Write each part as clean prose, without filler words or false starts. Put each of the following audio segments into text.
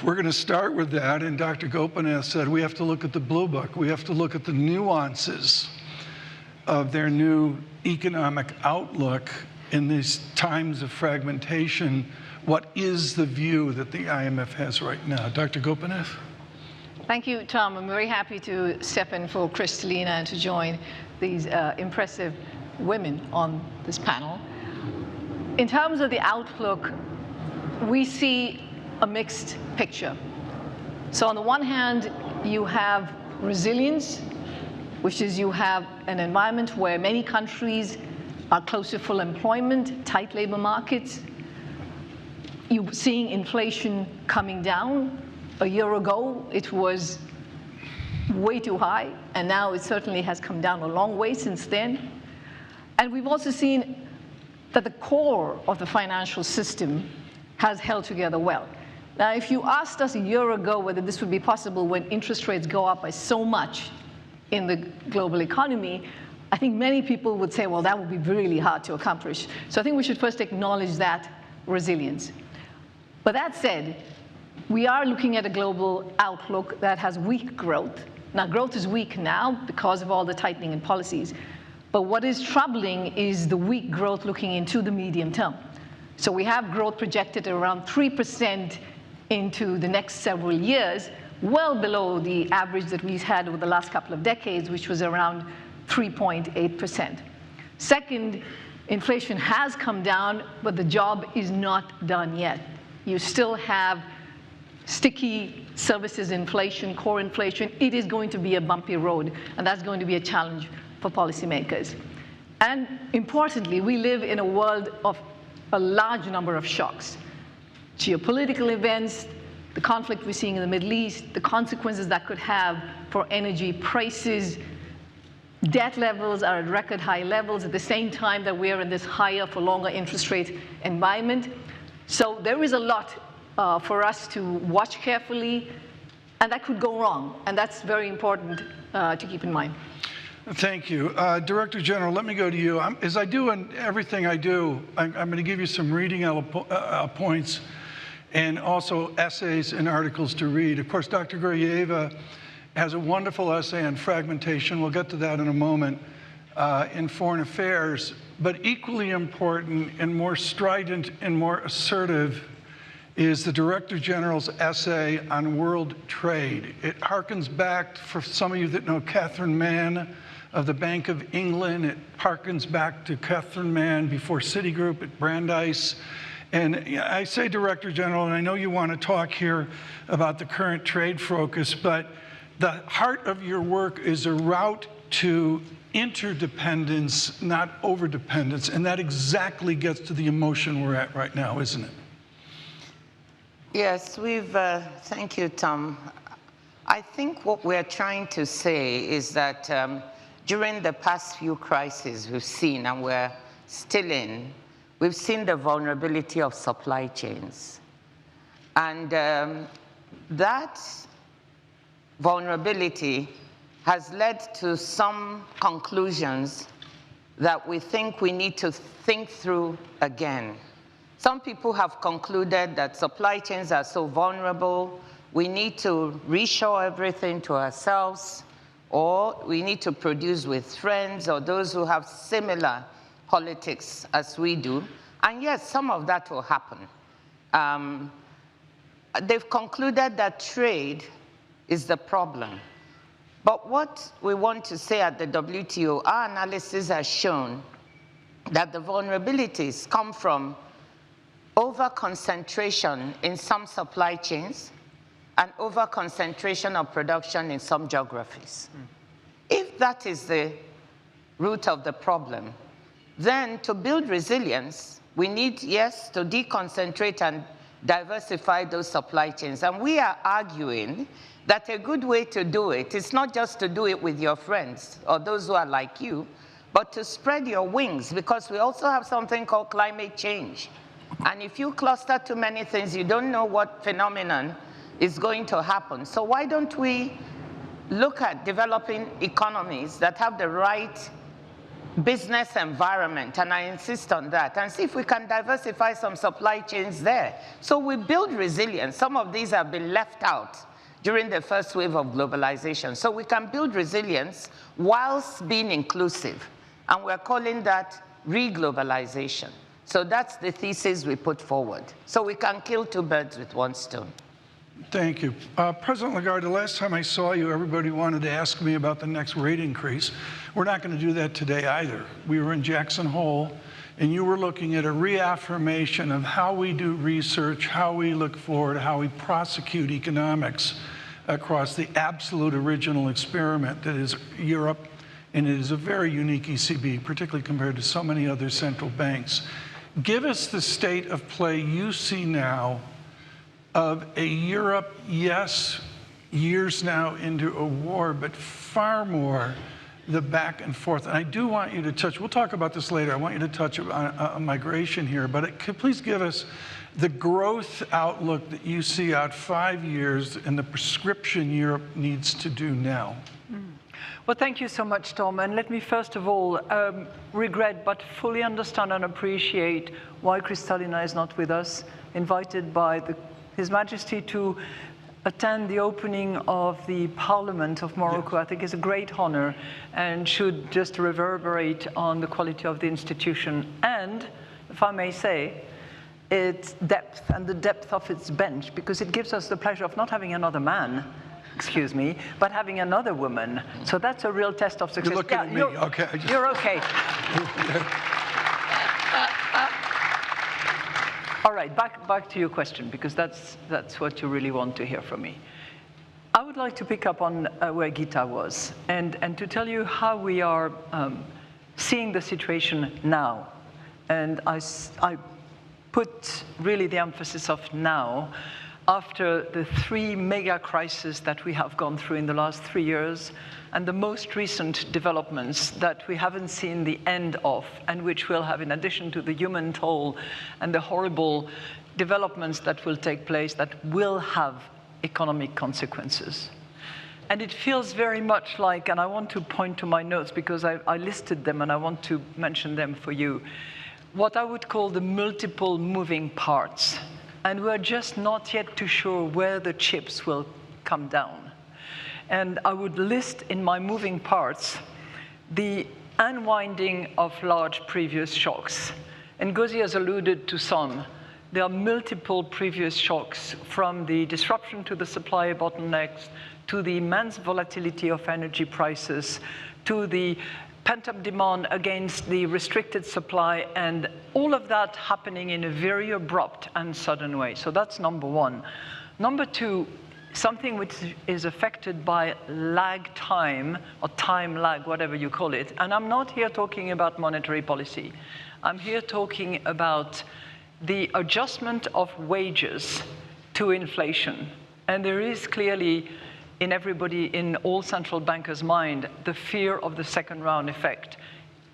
We're going to start with that, and Dr. Gopinath said we have to look at the Blue Book. We have to look at the nuances of their new economic outlook in these times of fragmentation. What is the view that the IMF has right now? Dr. Gopinath? Thank you, Tom. I'm very happy to step in for Kristalina and to join these impressive women on this panel. In terms of the outlook, we see a mixed picture. So on the one hand, you have resilience, which is you have an environment where many countries are close to full employment, tight labor markets. You're seeing inflation coming down. A year ago, it was way too high, and now it certainly has come down a long way since then. And we've also seen that the core of the financial system has held together well. Now, if you asked us a year ago whether this would be possible when interest rates go up by so much in the global economy, I think many people would say, well, that would be really hard to accomplish. So I think we should first acknowledge that resilience. But that said, we are looking at a global outlook that has weak growth. Now, growth is weak now because of all the tightening in policies. But what is troubling is the weak growth looking into the medium term. So we have growth projected at around 3% into the next several years, well below the average that we've had over the last couple of decades, which was around 3.8%. Second, inflation has come down, but the job is not done yet. You still have sticky services inflation, core inflation. It is going to be a bumpy road, and that's going to be a challenge for policymakers. And importantly, we live in a world of a large number of shocks. Geopolitical events, the conflict we're seeing in the Middle East, the consequences that could have for energy prices. Debt levels are at record high levels at the same time that we're in this higher for longer interest rate environment. So there is a lot for us to watch carefully, and that could go wrong, and that's very important to keep in mind. Thank you. Director General, let me go to you. As I do in everything I do, I'm going to give you some reading points and also essays and articles to read. Of course, Dr. Ngozi has a wonderful essay on fragmentation. We'll get to that in a moment in foreign affairs. But equally important and more strident and more assertive is the Director General's essay on world trade. It harkens back, for some of you that know Catherine Mann of the Bank of England, it harkens back to Catherine Mann before Citigroup at Brandeis. And I say, Director General, and I know you want to talk here about the current trade focus, but the heart of your work is a route to interdependence, not overdependence, and that exactly gets to the emotion we're at right now, isn't it? Yes, thank you, Tom. I think what we're trying to say is that during the past few crises we've seen, and we're still in, we've seen the vulnerability of supply chains. And that vulnerability has led to some conclusions that we think we need to think through again. Some people have concluded that supply chains are so vulnerable, we need to reshore everything to ourselves, or we need to produce with friends or those who have similar politics as we do. And yes, some of that will happen. They've concluded that trade is the problem. But what we want to say at the WTO, our analysis has shown that the vulnerabilities come from over-concentration in some supply chains and over-concentration of production in some geographies. If that is the root of the problem, then to build resilience, we need, yes, to deconcentrate and diversify those supply chains. And we are arguing that a good way to do it is not just to do it with your friends or those who are like you, but to spread your wings, because we also have something called climate change. And if you cluster too many things, you don't know what phenomenon is going to happen. So why don't we look at developing economies that have the right business environment, and I insist on that, and see if we can diversify some supply chains there. So we build resilience. Some of these have been left out during the first wave of globalization. So we can build resilience whilst being inclusive, and we're calling that reglobalization. So that's the thesis we put forward. So we can kill two birds with one stone. Thank you. President Lagarde, the last time I saw you, everybody wanted to ask me about the next rate increase. We're not going to do that today either. We were in Jackson Hole, and you were looking at a reaffirmation of how we do research, how we look forward, how we prosecute economics across the absolute original experiment that is Europe, and it is a very unique ECB, particularly compared to so many other central banks. Give us the state of play you see now of a Europe, yes, years now into a war, but far more the back and forth. And I do want you to touch, we'll talk about this later, I want you to touch on migration here, but please give us the growth outlook that you see out 5 years and the prescription Europe needs to do now. Well, thank you so much, Tom. And let me first of all regret, but fully understand and appreciate why Kristalina is not with us, invited by His Majesty to attend the opening of the Parliament of Morocco. Yes. I think is a great honor and should just reverberate on the quality of the institution and, if I may say, its depth and the depth of its bench, because it gives us the pleasure of not having another man, excuse me, but having another woman. So that's a real test of success. You're looking at me, okay. You're okay. All right, back to your question, because that's what you really want to hear from me. I would like to pick up on where Gita was and to tell you how we are seeing the situation now. And I put really the emphasis of now after the 3 mega crises that we have gone through in the last 3 years, and the most recent developments that we haven't seen the end of, and which will have, in addition to the human toll and the horrible developments that will take place, that will have economic consequences. And it feels very much like, and I want to point to my notes because I listed them and I want to mention them for you, what I would call the multiple moving parts. And we're just not yet too sure where the chips will come down. And I would list in my moving parts the unwinding of large previous shocks. And Ngozi has alluded to some. There are multiple previous shocks, from the disruption to the supply bottlenecks, to the immense volatility of energy prices, to the pent-up demand against the restricted supply, and all of that happening in a very abrupt and sudden way. So that's number one. Number two, something which is affected by lag time, or time lag, whatever you call it. And I'm not here talking about monetary policy. I'm here talking about the adjustment of wages to inflation. And there is clearly, in everybody, in all central bankers' mind, the fear of the second round effect.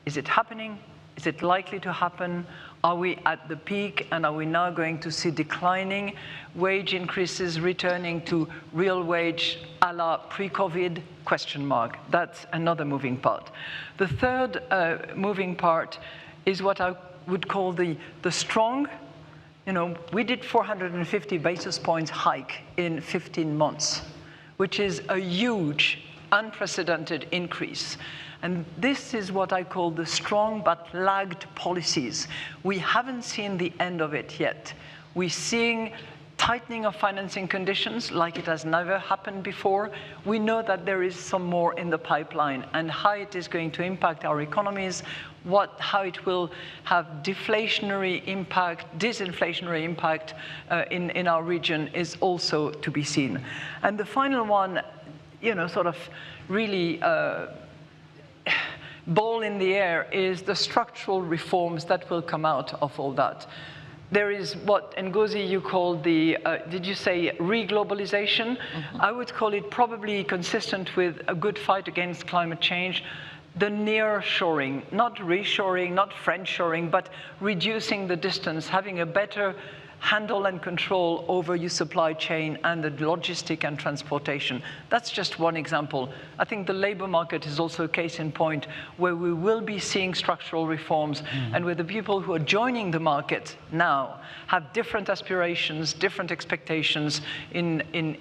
Is it happening? Is it likely to happen? Are we at the peak, and are we now going to see declining wage increases returning to real wage a la pre-COVID? Question mark. That's another moving part. The third moving part is what I would call the strong. You know, we did 450 basis points hike in 15 months. Which is a huge, unprecedented increase. And this is what I call the strong but lagged policies. We haven't seen the end of it yet. We're seeing tightening of financing conditions like it has never happened before. We know that there is some more in the pipeline, and how it is going to impact our economies, how it will have deflationary impact, disinflationary impact in our region is also to be seen. And the final one, you know, sort of really ball in the air, is the structural reforms that will come out of all that. There is what, Ngozi, you called the, did you say reglobalization? Mm-hmm. I would call it probably consistent with a good fight against climate change. The near-shoring, not reshoring, not friend-shoring, but reducing the distance, having a better handle and control over your supply chain and the logistic and transportation. That's just one example. I think the labor market is also a case in point where we will be seeing structural reforms and where the people who are joining the market now have different aspirations, different expectations than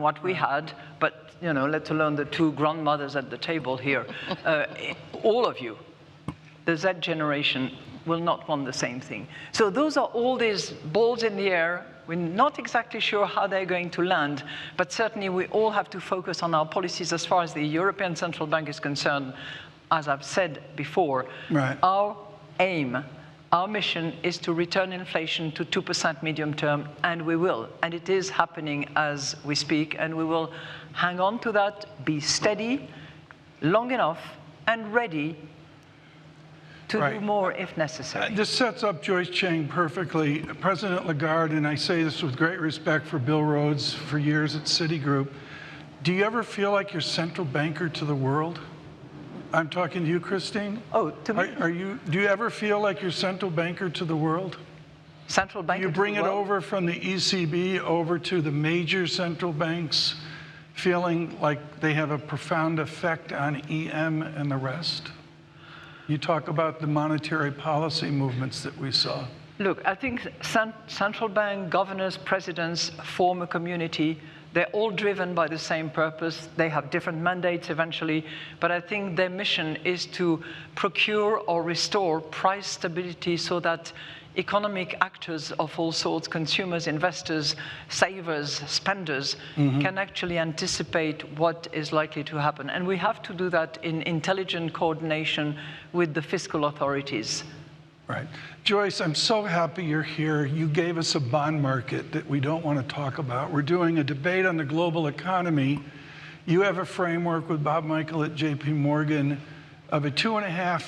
what we had, but let alone the two grandmothers at the table here. All of you, the Z generation, will not want the same thing. So those are all these balls in the air. We're not exactly sure how they're going to land, but certainly we all have to focus on our policies as far as the European Central Bank is concerned. As I've said before, our aim, our mission is to return inflation to 2% medium term, and we will. And it is happening as we speak, and we will hang on to that, be steady, long enough, and ready to do more if necessary. This sets up Joyce Chang perfectly. President Lagarde, and I say this with great respect for Bill Rhodes for years at Citigroup, do you ever feel like you're central banker to the world? I'm talking to you, Christine. Oh, to me? Do you ever feel like you're central banker to the world? Central banker You bring it over from the ECB over to the major central banks, feeling like they have a profound effect on EM and the rest? You talk about the monetary policy movements that we saw. Look, I think central bank governors, presidents form a community. They're all driven by the same purpose. They have different mandates eventually, but I think their mission is to procure or restore price stability so that economic actors of all sorts, consumers, investors, savers, spenders, can actually anticipate what is likely to happen. And we have to do that in intelligent coordination with the fiscal authorities. Right. Joyce, I'm so happy you're here. You gave us a bond market that we don't want to talk about. We're doing a debate on the global economy. You have a framework with Bob Michael at JPMorgan of a 2.5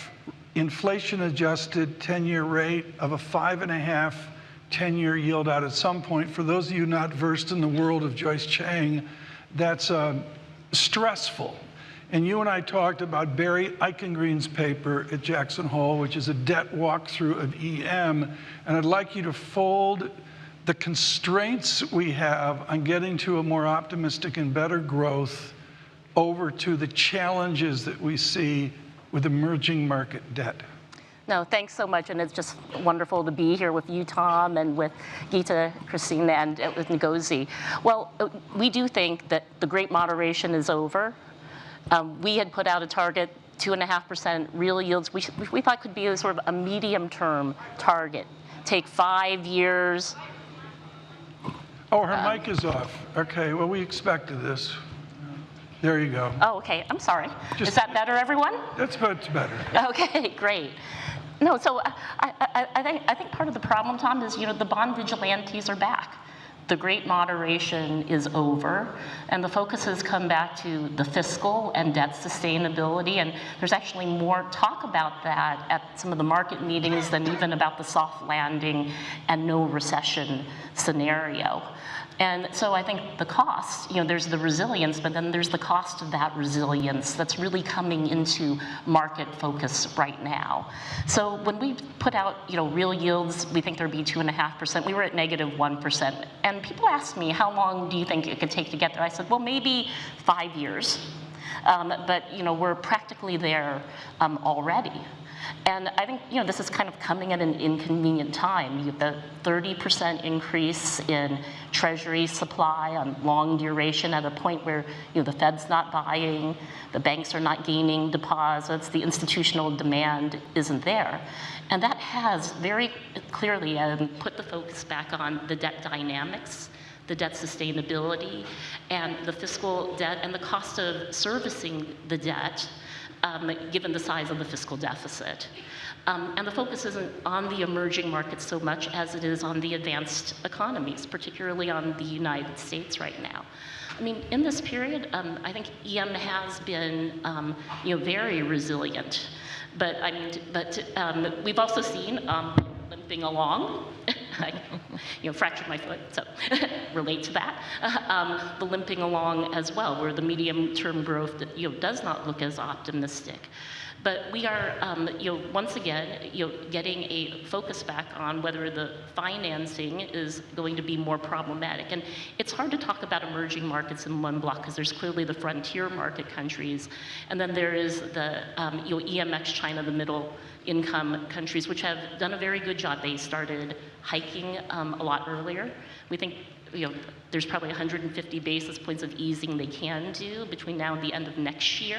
inflation-adjusted 10-year rate of a 5.5 10-year yield out at some point. For those of you not versed in the world of Joyce Chang, that's stressful. And you and I talked about Barry Eichengreen's paper at Jackson Hole, which is a debt walkthrough of EM. And I'd like you to fold the constraints we have on getting to a more optimistic and better growth over to the challenges that we see with emerging market debt. No, thanks so much, and it's just wonderful to be here with you, Tom, and with Gita, Christine, and with Ngozi. Well, we do think that the great moderation is over. We had put out a target, 2.5% real yields. We thought could be a sort of a medium-term target. Take 5 years. Oh, her mic is off. Okay, well, we expected this. There you go. Oh, okay, I'm sorry. Is that better, everyone? That's better. Okay, great. No, so I think part of the problem, Tom, is the bond vigilantes are back. The great moderation is over, and the focus has come back to the fiscal and debt sustainability, and there's actually more talk about that at some of the market meetings than even about the soft landing and no recession scenario. And so I think the cost, there's the resilience, but then there's the cost of that resilience that's really coming into market focus right now. So when we put out, real yields, we think there'd be 2.5%. We were at -1%. And people asked me, how long do you think it could take to get there? I said, well, maybe 5 years. But, we're practically there already. And I think, this is kind of coming at an inconvenient time. You have the 30% increase in Treasury supply on long duration at a point where, the Fed's not buying, the banks are not gaining deposits, the institutional demand isn't there. And that has very clearly put the focus back on the debt dynamics, the debt sustainability, and the fiscal debt and the cost of servicing the debt, given the size of the fiscal deficit. And the focus isn't on the emerging markets so much as it is on the advanced economies, particularly on the United States right now. I mean, in this period, I think EM has been, very resilient. But we've also seen limping along. fractured my foot, so relate to that. The limping along as well, where the medium-term growth does not look as optimistic. But we are, once again, getting a focus back on whether the financing is going to be more problematic. And it's hard to talk about emerging markets in one block because there's clearly the frontier market countries, and then there is the EMX China, the middle income countries, which have done a very good job. They started hiking a lot earlier. We think there's probably 150 basis points of easing they can do between now and the end of next year.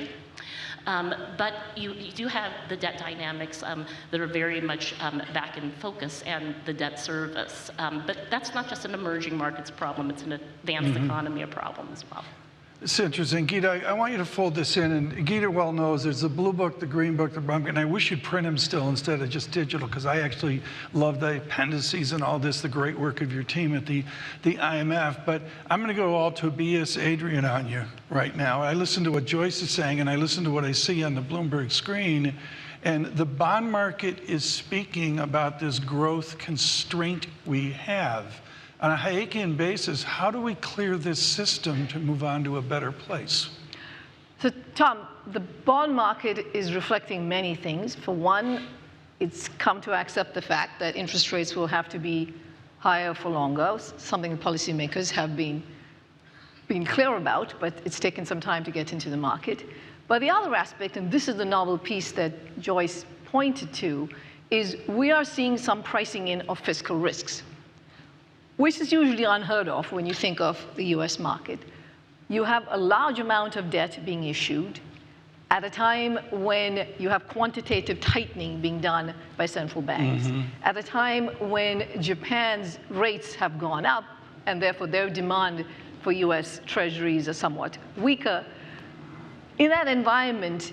But you do have the debt dynamics that are very much back in focus, and the debt service. But that's not just an emerging markets problem, it's an advanced economy problem as well. It's interesting. Gita, I want you to fold this in. And Gita well knows there's the blue book, the green book, the brown book, and I wish you'd print them still instead of just digital, because I actually love the appendices and all this, the great work of your team at the IMF. But I'm going to go all Tobias Adrian on you right now. I listen to what Joyce is saying, and I listen to what I see on the Bloomberg screen. And the bond market is speaking about this growth constraint we have. On a Hayekian basis, how do we clear this system to move on to a better place? So, Tom, the bond market is reflecting many things. For one, it's come to accept the fact that interest rates will have to be higher for longer, something policymakers have been clear about, but it's taken some time to get into the market. But the other aspect, and this is the novel piece that Joyce pointed to, is we are seeing some pricing in of fiscal risks, which is usually unheard of when you think of the US market. You have a large amount of debt being issued at a time when you have quantitative tightening being done by central banks, at a time when Japan's rates have gone up, and therefore their demand for US treasuries are somewhat weaker. In that environment,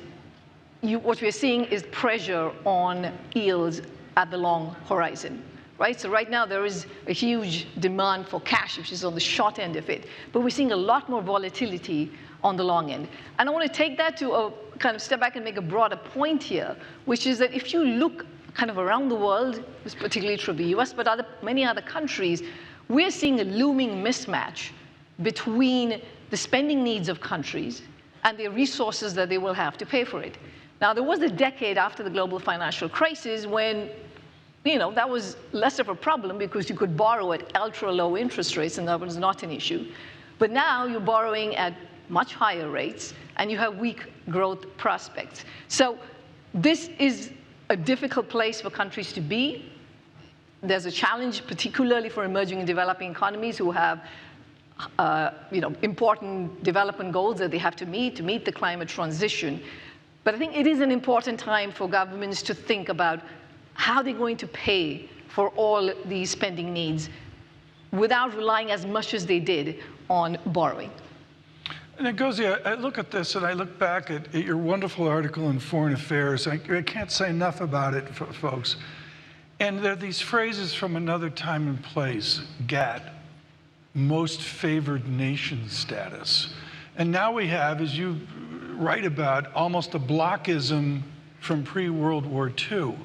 what we're seeing is pressure on yields at the long horizon. Right? So right now there is a huge demand for cash, which is on the short end of it, but we're seeing a lot more volatility on the long end. And I want to take that to a kind of step back and make a broader point here, which is that if you look kind of around the world, it's particularly true of the US, but many other countries, we're seeing a looming mismatch between the spending needs of countries and the resources that they will have to pay for it. Now, there was a decade after the global financial crisis when that was less of a problem because you could borrow at ultra-low interest rates, and that was not an issue. But now you're borrowing at much higher rates, and you have weak growth prospects. So this is a difficult place for countries to be. There's a challenge, particularly for emerging and developing economies who have important development goals that they have to meet the climate transition. But I think it is an important time for governments to think about how they're going to pay for all these spending needs without relying as much as they did on borrowing. And Ngozi, I look at this and I look back at your wonderful article in Foreign Affairs. I can't say enough about it, folks. And there are these phrases from another time and place, GATT, most favored nation status. And now we have, as you write about, almost a blockism from pre-World War II.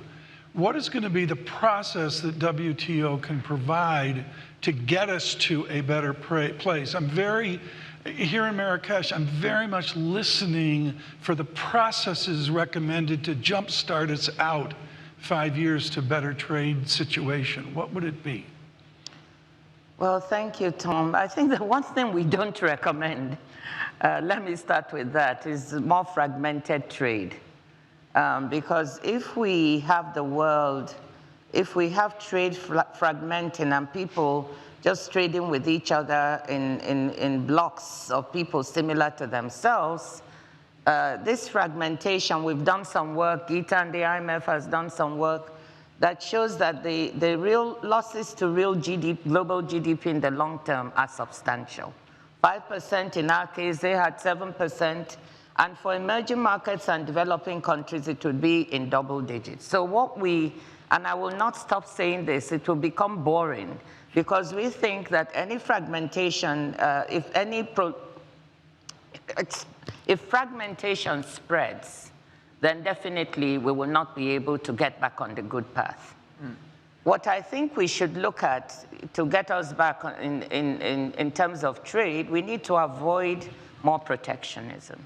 What is going to be the process that WTO can provide to get us to a better place? Here in Marrakech, I'm very much listening for the processes recommended to jumpstart us out 5 years to better trade situation. What would it be? Well, thank you, Tom. I think the one thing we don't recommend, let me start with that, is more fragmented trade. Because if we have the world, if we have trade fragmenting and people just trading with each other in blocks of people similar to themselves, this fragmentation, we've done some work, Gita and the IMF has done some work that shows that the real losses to real GDP, global GDP in the long term are substantial. 5% in our case, they had 7%. And for emerging markets and developing countries, it would be in double digits. So and I will not stop saying this, it will become boring, because we think that any fragmentation, if fragmentation spreads, then definitely we will not be able to get back on the good path. what I think we should look at to get us back in terms of trade, we need to avoid more protectionism.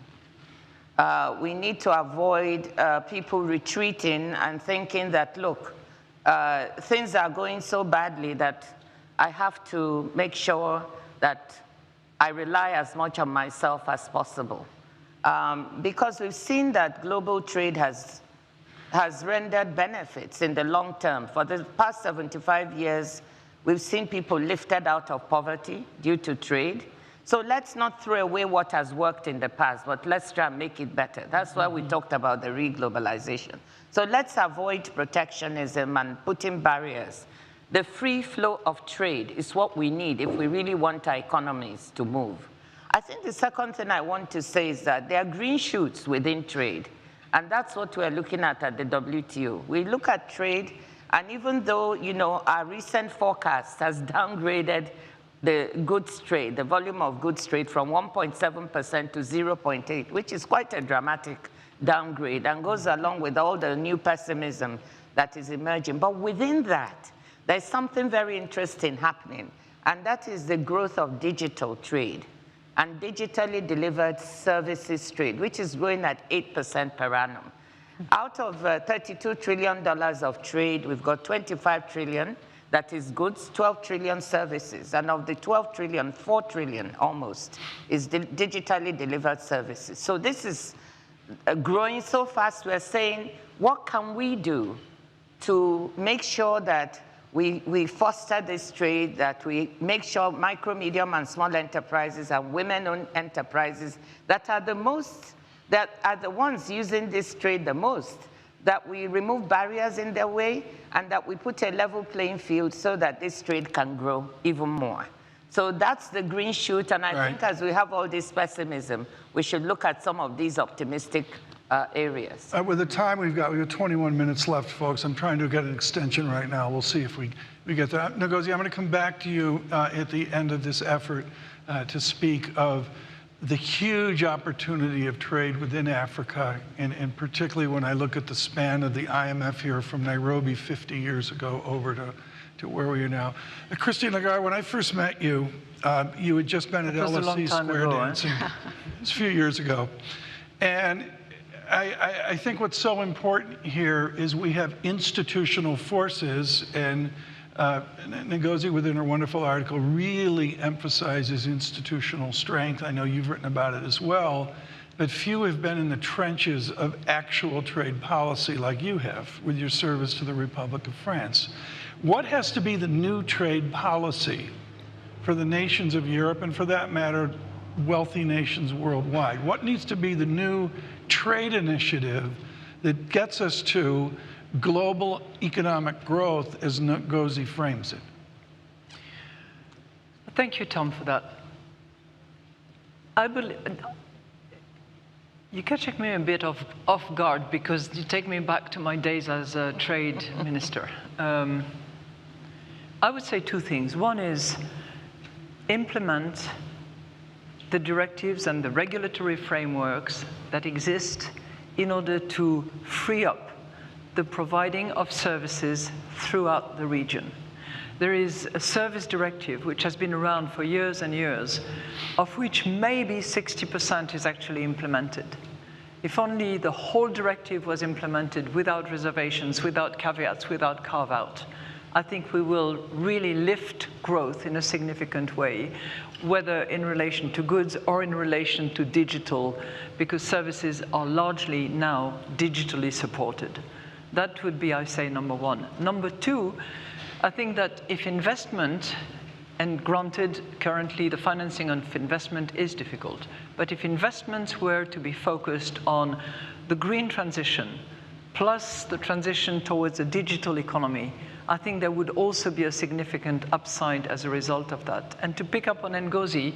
We need to avoid people retreating and thinking that, look, things are going so badly that I have to make sure that I rely as much on myself as possible. Because we've seen that global trade has rendered benefits in the long term. For the past 75 years, we've seen people lifted out of poverty due to trade. So let's not throw away what has worked in the past, but let's try and make it better. That's why we talked about the reglobalization. So let's avoid protectionism and putting barriers. The free flow of trade is what we need if we really want our economies to move. I think the second thing I want to say is that there are green shoots within trade. And that's what we're looking at the WTO. We look at trade, and even though, you know, our recent forecast has downgraded the goods trade, the volume of goods trade from 1.7% to 0.8, which is quite a dramatic downgrade and goes along with all the new pessimism that is emerging. But within that, there's something very interesting happening, and that is the growth of digital trade and digitally delivered services trade, which is growing at 8% per annum. Out of $32 trillion of trade, we've got 25 trillion that is goods, 12 trillion services. And of the 12 trillion, 4 trillion almost is digitally delivered services. So this is growing so fast, we're saying, what can we do to make sure that we foster this trade, that we make sure micro, medium, and small enterprises and women-owned enterprises that are the ones using this trade the most, that we remove barriers in their way, and that we put a level playing field so that this trade can grow even more. So that's the green shoot, and I think as we have all this pessimism, we should look at some of these optimistic areas. With the time we've got 21 minutes left, folks. I'm trying to get an extension right now. We'll see if we get that. Ngozi, I'm going to come back to you at the end of this effort to speak of the huge opportunity of trade within Africa, and particularly when I look at the span of the IMF here from Nairobi 50 years ago over to where we are now. Christine Lagarde, when I first met you, you had just been at LSE Square Dancing. It's a few years ago. And I think what's so important here is we have institutional forces, and Ngozi, within her wonderful article, really emphasizes institutional strength. I know you've written about it as well, but few have been in the trenches of actual trade policy like you have with your service to the Republic of France. What has to be the new trade policy for the nations of Europe, and for that matter, wealthy nations worldwide? What needs to be the new trade initiative that gets us to global economic growth as Ngozi frames it? Thank you, Tom, for that. I believe you're catching me a bit off guard because you take me back to my days as a trade minister. I would say two things. One is implement the directives and the regulatory frameworks that exist in order to free up the providing of services throughout the region. There is a service directive which has been around for years and years, of which maybe 60% is actually implemented. If only the whole directive was implemented without reservations, without caveats, without carve-out, I think we will really lift growth in a significant way, whether in relation to goods or in relation to digital, because services are largely now digitally supported. That would be, I say, number one. Number two, I think that if investment, and granted, currently the financing of investment is difficult, but if investments were to be focused on the green transition, plus the transition towards a digital economy, I think there would also be a significant upside as a result of that. And to pick up on Ngozi,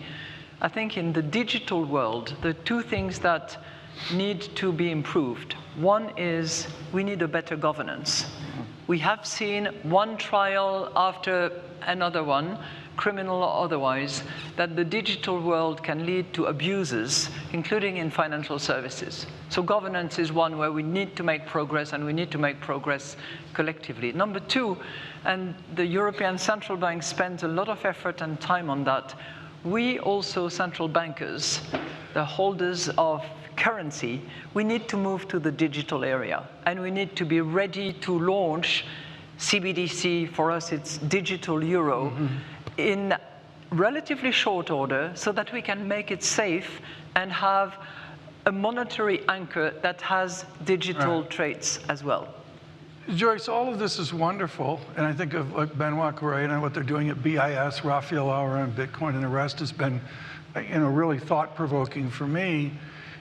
I think in the digital world, the two things that need to be improved. One is we need a better governance. We have seen one trial after another one, criminal or otherwise, that the digital world can lead to abuses including in financial services. So governance is one where we need to make progress, and we need to make progress collectively. Number two, and the European Central Bank spends a lot of effort and time on that, we also, central bankers, the holders of currency, we need to move to the digital area, and we need to be ready to launch CBDC, for us it's digital euro, in relatively short order so that we can make it safe and have a monetary anchor that has digital traits as well. Joyce, all of this is wonderful, and I think of like Benoit Correa and what they're doing at BIS, Rafael Aura, and Bitcoin, and the rest has been, really thought-provoking for me.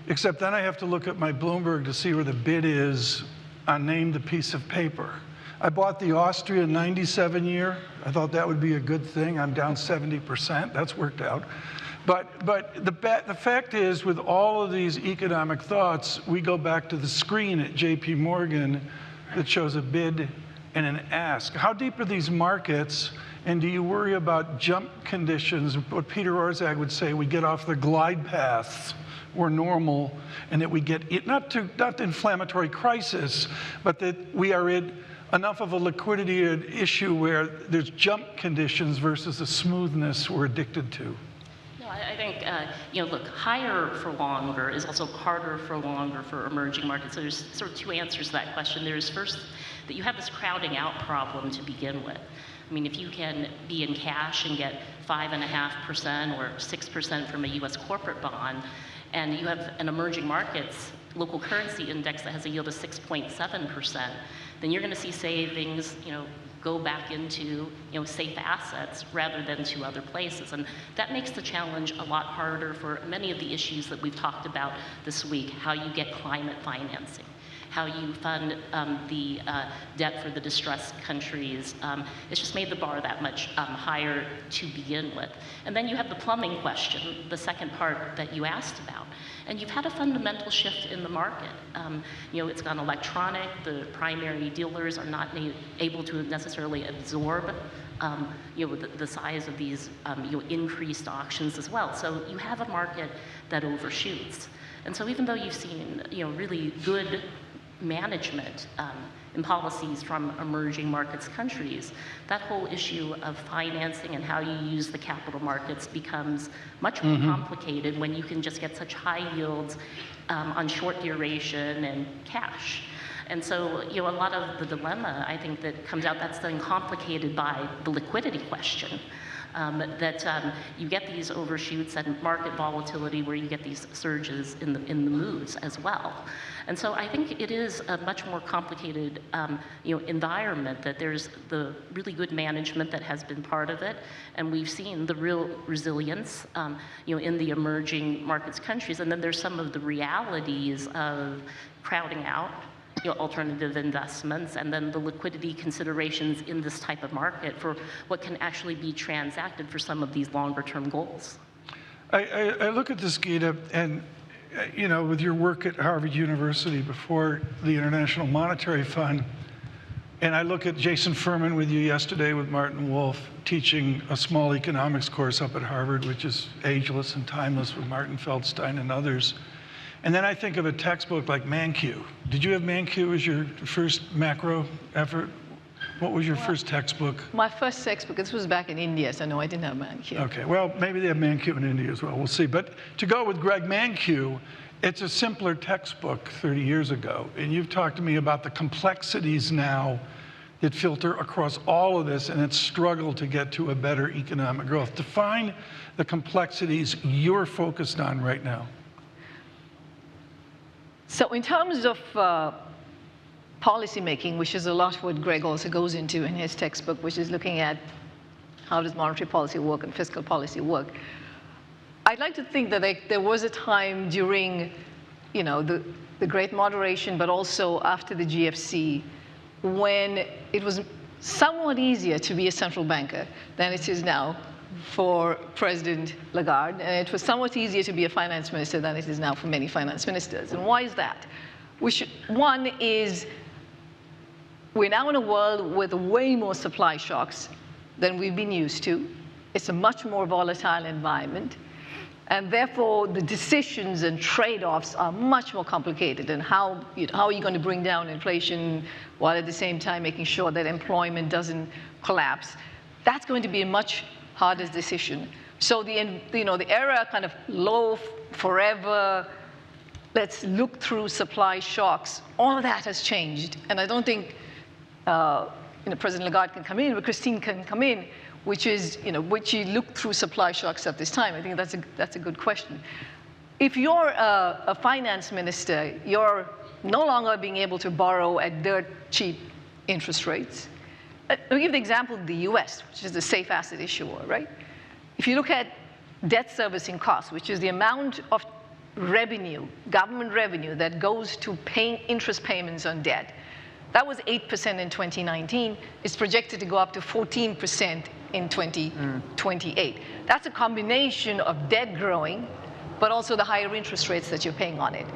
Except then I have to look at my Bloomberg to see where the bid is on name the piece of paper. I bought the Austria 97 year. I thought that would be a good thing. I'm down 70%. That's worked out. But the fact is, with all of these economic thoughts, we go back to the screen at JPMorgan that shows a bid and an ask. How deep are these markets, and do you worry about jump conditions? What Peter Orszag would say, we get off the glide paths or normal, and that we get, not the inflammatory crisis, but that we are in enough of a liquidity issue where there's jump conditions versus the smoothness we're addicted to. I think, look, higher for longer is also harder for longer for emerging markets. So there's sort of two answers to that question. There's first that you have this crowding out problem to begin with. I mean, if you can be in cash and get 5.5% or 6% from a US corporate bond, and you have an emerging markets local currency index that has a yield of 6.7%, then you're going to see savings, go back into safe assets rather than to other places. And that makes the challenge a lot harder for many of the issues that we've talked about this week, how you get climate financing, how you fund the debt for the distressed countries. It's just made the bar that much higher to begin with. And then you have the plumbing question, the second part that you asked about. And you've had a fundamental shift in the market. It's gone electronic. The primary dealers are not able to necessarily absorb the size of these increased auctions as well. So you have a market that overshoots. And so even though you've seen really good management and policies from emerging markets countries, that whole issue of financing and how you use the capital markets becomes much more complicated when you can just get such high yields on short duration and cash. And so, a lot of the dilemma, I think, that comes out, that's then complicated by the liquidity question. That you get these overshoots and market volatility where you get these surges in the moves as well. And so I think it is a much more complicated environment, that there's the really good management that has been part of it, and we've seen the real resilience in the emerging markets countries, and then there's some of the realities of crowding out alternative investments, and then the liquidity considerations in this type of market for what can actually be transacted for some of these longer term goals. I look at this, Gita, and with your work at Harvard University before the International Monetary Fund, and I look at Jason Furman with you yesterday with Martin Wolf teaching a small economics course up at Harvard, which is ageless and timeless with Martin Feldstein and others. And then I think of a textbook like ManQ. Did you have ManQ as your first macro effort? What was your first textbook? My first textbook, this was back in India, so no, I didn't have ManQ. Okay, well, maybe they have ManQ in India as well. We'll see. But to go with Greg ManQ, it's a simpler textbook 30 years ago. And you've talked to me about the complexities now that filter across all of this, and its struggle to get to a better economic growth. Define the complexities you're focused on right now. So in terms of policy making, which is a lot what Greg also goes into in his textbook, which is looking at how does monetary policy work and fiscal policy work, I'd like to think that there was a time during the Great Moderation, but also after the GFC, when it was somewhat easier to be a central banker than it is now for President Lagarde, and it was somewhat easier to be a finance minister than it is now for many finance ministers. And why is that? One is we're now in a world with way more supply shocks than we've been used to. It's a much more volatile environment. And therefore, the decisions and trade-offs are much more complicated. And how are you going to bring down inflation while at the same time making sure that employment doesn't collapse? That's going to be a much harder decision. So the era kind of low forever, let's look through supply shocks, all of that has changed. And I don't think President Lagarde can come in, but Christine can come in, which is, would you look through supply shocks at this time? I think that's a good question. If you're a finance minister, you're no longer being able to borrow at dirt cheap interest rates. I'll give the example of the US, which is the safe asset issuer, right? If you look at debt servicing costs, which is the amount of revenue, government revenue, that goes to paying interest payments on debt, that was 8% in 2019. It's projected to go up to 14% in 2028. That's a combination of debt growing, but also the higher interest rates that you're paying on it.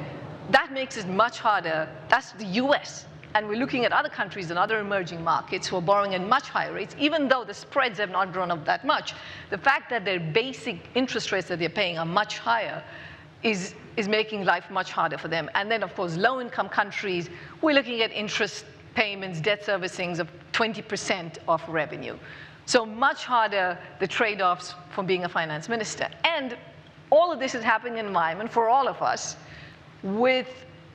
That makes it much harder. That's the US. And we're looking at other countries and other emerging markets who are borrowing at much higher rates, even though the spreads have not grown up that much. The fact that their basic interest rates that they're paying are much higher is making life much harder for them. And then, of course, low-income countries, we're looking at interest payments, debt servicings of 20% of revenue. So much harder, the trade-offs from being a finance minister. And all of this is happening in an environment for all of us with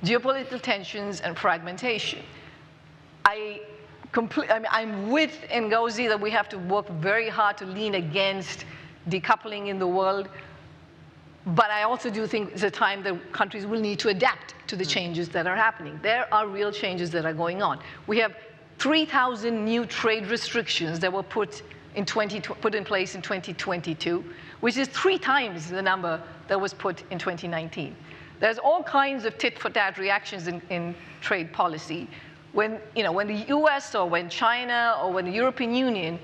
geopolitical tensions and fragmentation. I'm with Ngozi that we have to work very hard to lean against decoupling in the world. But I also do think it's a time that countries will need to adapt to the changes that are happening. There are real changes that are going on. We have 3,000 new trade restrictions that were put in place in 2022, which is 3 times the number that was put in 2019. There's all kinds of tit-for-tat reactions in trade policy. When the US or when China or when the European Union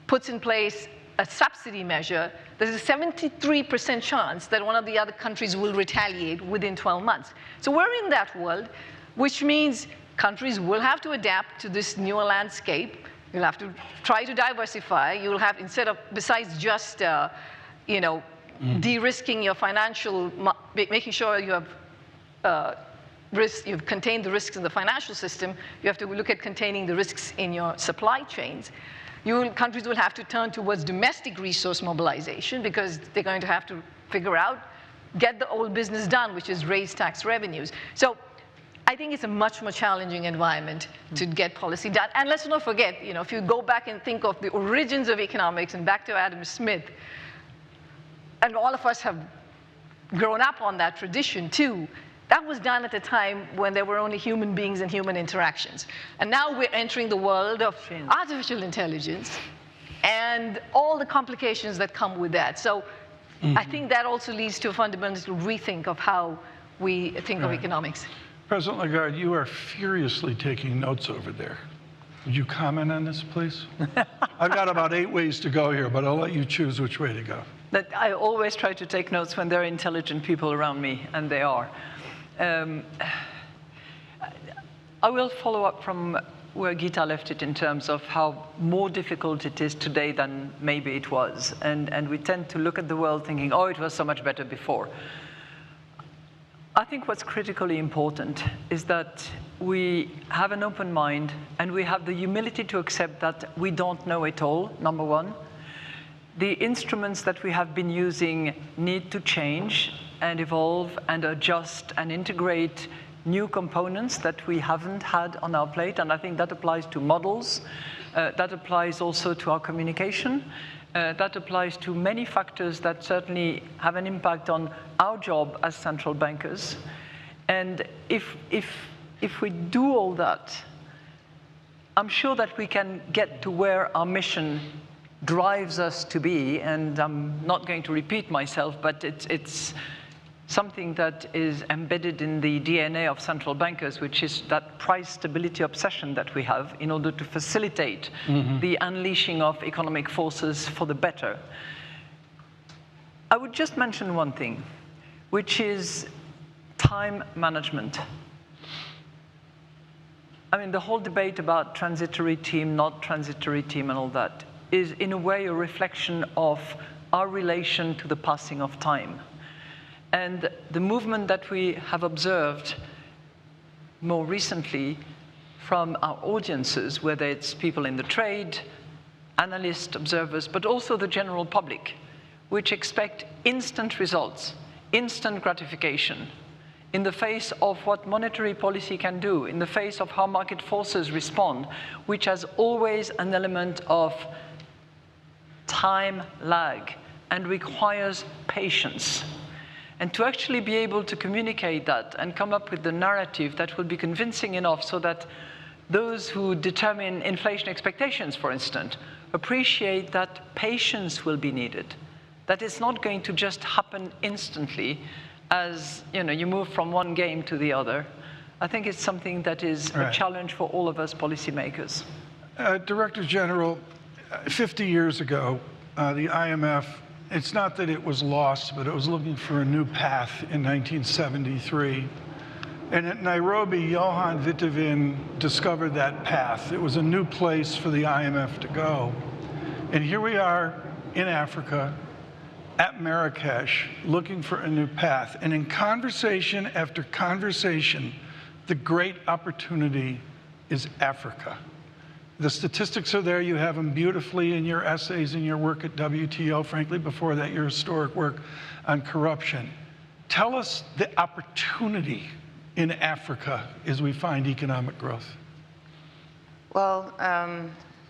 puts in place a subsidy measure, there's a 73% chance that one of the other countries will retaliate within 12 months. So we're in that world, which means countries will have to adapt to this newer landscape. You'll have to try to diversify. You'll have, besides just, de-risking your financial, making sure you have you've contained the risks in the financial system, you have to look at containing the risks in your supply chains. Countries will have to turn towards domestic resource mobilization because they're going to have to figure out, get the old business done, which is raise tax revenues. So I think it's a much more challenging environment to get policy done. And let's not forget, if you go back and think of the origins of economics and back to Adam Smith, and all of us have grown up on that tradition too, that was done at a time when there were only human beings and human interactions. And now we're entering the world of artificial intelligence and all the complications that come with that. So I think that also leads to a fundamental rethink of how we think of economics. President Lagarde, you are furiously taking notes over there. Would you comment on this, please? I've got about 8 ways to go here, but I'll let you choose which way to go. That I always try to take notes when there are intelligent people around me, and they are. I will follow up from where Gita left it in terms of how more difficult it is today than maybe it was. And we tend to look at the world thinking, oh, it was so much better before. I think what's critically important is that we have an open mind and we have the humility to accept that we don't know it all, number one. The instruments that we have been using need to change and evolve and adjust and integrate new components that we haven't had on our plate. And I think that applies to models. That applies also to our communication. That applies to many factors that certainly have an impact on our job as central bankers. And if we do all that, I'm sure that we can get to where our mission drives us to be. And I'm not going to repeat myself, but it's something that is embedded in the DNA of central bankers, which is that price stability obsession that we have in order to facilitate the unleashing of economic forces for the better. I would just mention one thing, which is time management. I mean, the whole debate about transitory team, not transitory team, and all that is in a way a reflection of our relation to the passing of time. And the movement that we have observed more recently from our audiences, whether it's people in the trade, analysts, observers, but also the general public, which expect instant results, instant gratification, in the face of what monetary policy can do, in the face of how market forces respond, which has always an element of time lag and requires patience. And to actually be able to communicate that and come up with the narrative that will be convincing enough so that those who determine inflation expectations, for instance, appreciate that patience will be needed, that it's not going to just happen instantly as you move from one game to the other. I think it's something that is a challenge for all of us policymakers. Director General, 50 years ago, the IMF, it's not that it was lost, but it was looking for a new path in 1973. And at Nairobi, Johan Witteveen discovered that path. It was a new place for the IMF to go. And here we are in Africa, at Marrakech, looking for a new path. And in conversation after conversation, the great opportunity is Africa. The statistics are there. You have them beautifully in your essays and your work at WTO, frankly, before that, your historic work on corruption. Tell us the opportunity in Africa as we find economic growth. Well,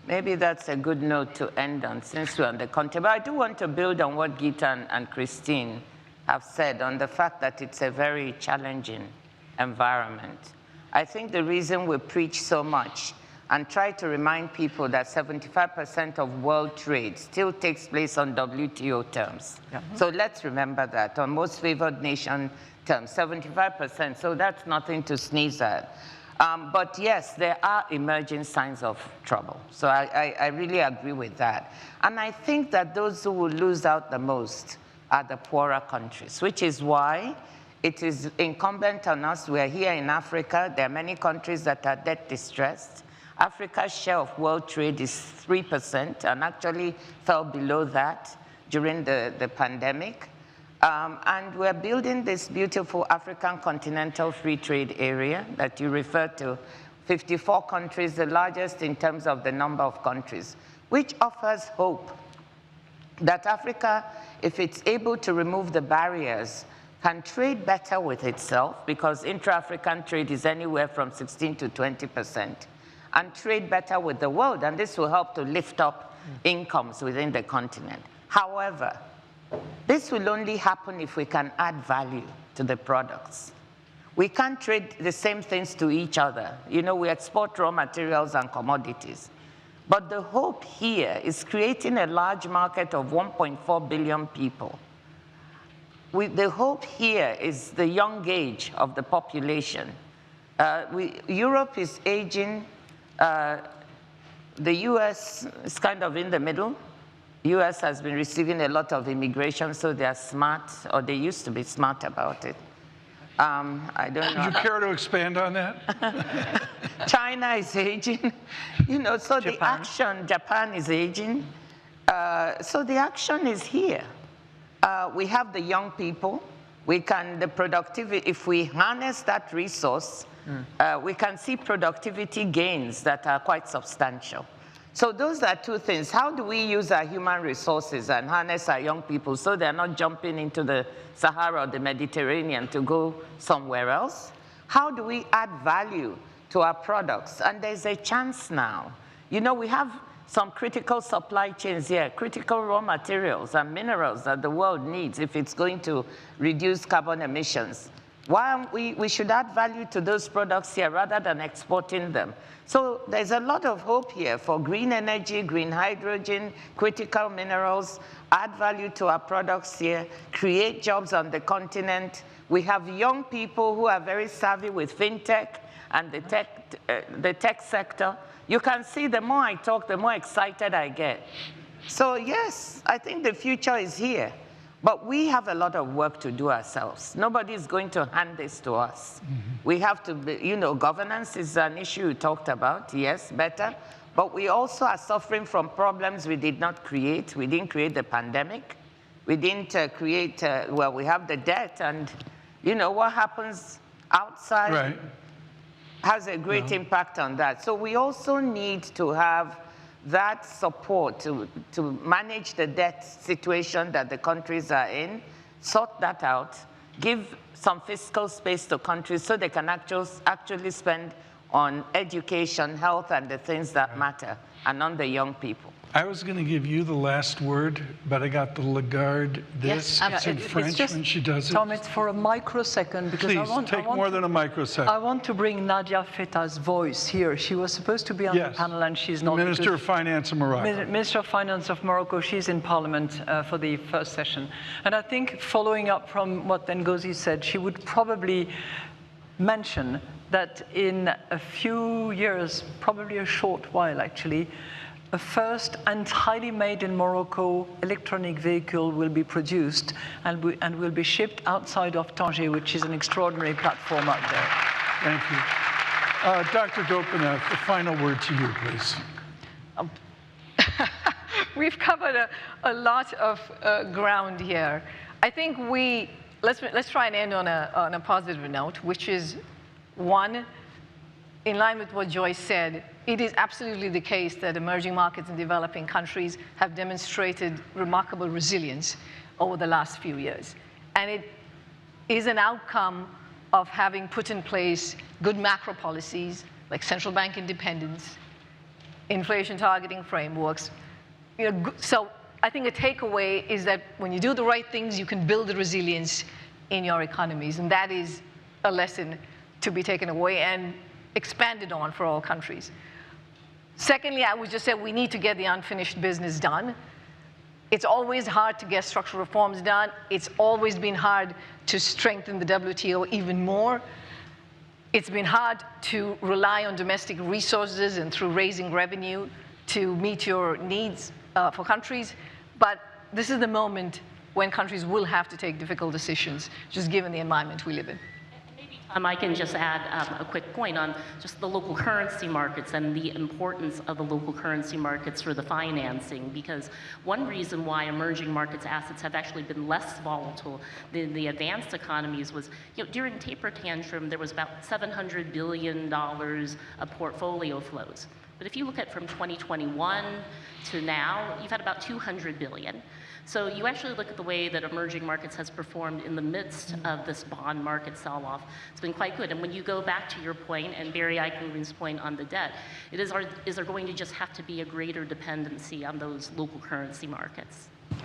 maybe that's a good note to end on, since we're on the continent. But I do want to build on what Gita and Christine have said on the fact that it's a very challenging environment. I think the reason we preach so much and try to remind people that 75% of world trade still takes place on WTO terms. Yeah. So let's remember that, on most favored nation terms, 75%, so that's nothing to sneeze at. But yes, there are emerging signs of trouble. So I really agree with that. And I think that those who will lose out the most are the poorer countries, which is why it is incumbent on us. We're here in Africa. There are many countries that are debt distressed. Africa's share of world trade is 3% and actually fell below that during the pandemic. And we're building this beautiful African continental free trade area that you referred to, 54 countries, the largest in terms of the number of countries, which offers hope that Africa, if it's able to remove the barriers, can trade better with itself, because intra-African trade is anywhere from 16 to 20%, and trade better with the world, and this will help to lift up incomes within the continent. However, this will only happen if we can add value to the products. We can't trade the same things to each other. We export raw materials and commodities. But the hope here is creating a large market of 1.4 billion people. The hope here is the young age of the population. Europe is aging. The US is kind of in the middle. US has been receiving a lot of immigration, so they're smart, or they used to be smart about it. I don't know. Would you care to expand on that? China is aging, so the action, Japan is aging. So the action is here. We have the young people. The productivity, if we harness that resource, we can see productivity gains that are quite substantial. So those are two things. How do we use our human resources and harness our young people so they're not jumping into the Sahara or the Mediterranean to go somewhere else? How do we add value to our products? And there's a chance now. We have some critical supply chains here, critical raw materials and minerals that the world needs if it's going to reduce carbon emissions. We should add value to those products here rather than exporting them. So there's a lot of hope here for green energy, green hydrogen, critical minerals, add value to our products here, create jobs on the continent. We have young people who are very savvy with fintech and the tech sector. You can see the more I talk, the more excited I get. So yes, I think the future is here. But we have a lot of work to do ourselves. Nobody's going to hand this to us. We have to, governance is an issue you talked about, yes, better. But we also are suffering from problems we did not create. We didn't create the pandemic. We didn't create, well, we have the debt, and what happens outside Right. has a great impact on that. So we also need to have that support to manage the debt situation that the countries are in, sort that out, give some fiscal space to countries so they can actually spend on education, health, and the things that matter, and on the young people. I was going to give you the last word, but I got the Lagarde this. Yes, It's in it's French just, when she does it. Tom, it's for a microsecond because Please, take more than a microsecond. I want to bring Nadia Feta's voice here. She was supposed to be on the panel and she's not. Minister of Finance of Morocco. Minister of Finance of Morocco, she's in Parliament for the first session. And I think following up from what Ngozi said, she would probably mention that in a few years, probably a short while actually, a first entirely made in Morocco electronic vehicle will be produced and will be shipped outside of Tanger, which is an extraordinary platform out there. Thank you. Dr. Gopinath, the final word to you, please. We've covered a lot of ground here. I think let's try and end on a positive note, which is one, in line with what Joyce said, it is absolutely the case that emerging markets and developing countries have demonstrated remarkable resilience over the last few years. And it is an outcome of having put in place good macro policies like central bank independence, inflation targeting frameworks. So I think a takeaway is that when you do the right things, you can build the resilience in your economies. And that is a lesson to be taken away and expanded on for all countries. Secondly, I would just say we need to get the unfinished business done. It's always hard to get structural reforms done. It's always been hard to strengthen the WTO even more. It's been hard to rely on domestic resources and through raising revenue to meet your needs for countries. But this is the moment when countries will have to take difficult decisions, just given the environment we live in. I can just add a quick point on just the local currency markets and the importance of the local currency markets for the financing, because one reason why emerging markets assets have actually been less volatile than the advanced economies was, during taper tantrum, there was about $700 billion of portfolio flows. But if you look at from 2021 to now, you've had about 200 billion. So you actually look at the way that emerging markets has performed in the midst of this bond market sell-off. It's been quite good. And when you go back to your point, and Barry Eichengreen's point on the debt, is there going to just have to be a greater dependency on those local currency markets?